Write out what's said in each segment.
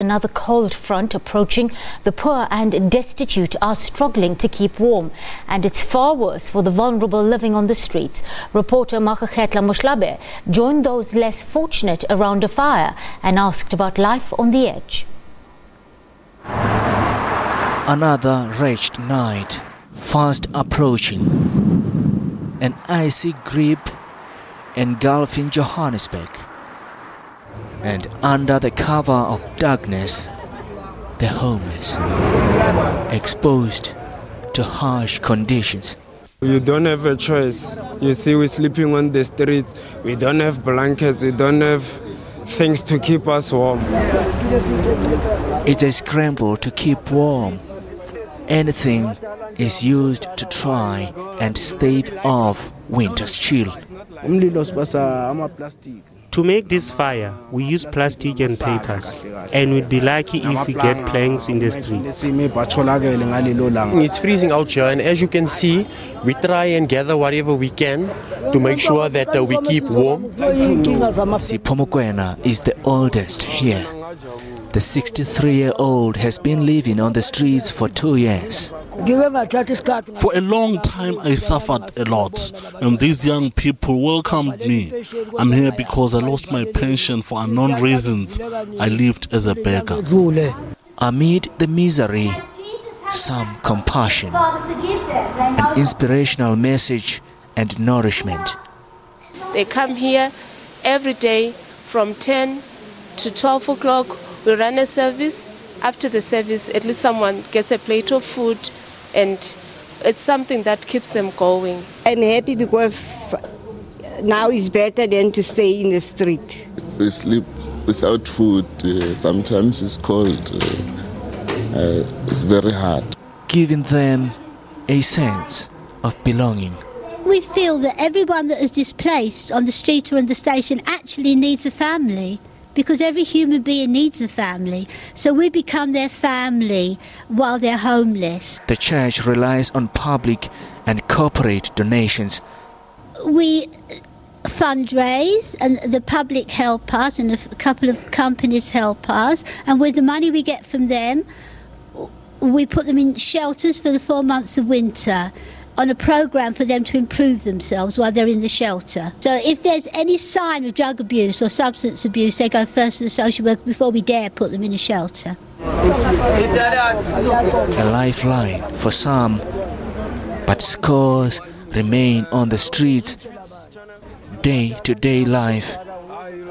Another cold front approaching. The poor and destitute are struggling to keep warm, and it's far worse for the vulnerable living on the streets. Reporter Maageketla Mohlabe joined those less fortunate around a fire and asked about life on the edge. Another wretched night, fast approaching. An icy grip engulfing Johannesburg. And under the cover of darkness, the homeless, exposed to harsh conditions. You don't have a choice. You see, we're sleeping on the streets. We don't have blankets. We don't have things to keep us warm. It's a scramble to keep warm. Anything is used to try and stave off winter's chill. To make this fire, we use plastic and papers, and we'd be lucky if we get planks in the streets. It's freezing out here, and as you can see, we try and gather whatever we can to make sure that we keep warm. Siphomokwena is the oldest here. The 63-year-old has been living on the streets for 2 years. For a long time I suffered a lot, and these young people welcomed me. I'm here because I lost my pension for unknown reasons. I lived as a beggar. Amid the misery, some compassion, an inspirational message and nourishment. They come here every day from 10 to 12 o'clock. We run a service. After the service, at least someone gets a plate of food, and it's something that keeps them going. I'm happy because now it's better than to stay in the street. We sleep without food. Sometimes it's cold. It's very hard. Giving them a sense of belonging. We feel that everyone that is displaced on the street or in the station actually needs a family, because every human being needs a family. So we become their family while they're homeless. The church relies on public and corporate donations. We fundraise, and the public help us, and a couple of companies help us. And with the money we get from them, we put them in shelters for the 4 months of winter, on a program for them to improve themselves while they're in the shelter. So if there's any sign of drug abuse or substance abuse, they go first to the social worker before we dare put them in a shelter. A lifeline for some, but scores remain on the streets. Day-to-day life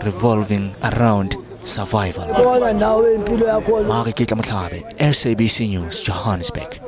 revolving around survival. Maageketla Mohlabe, SABC News, Johannesburg.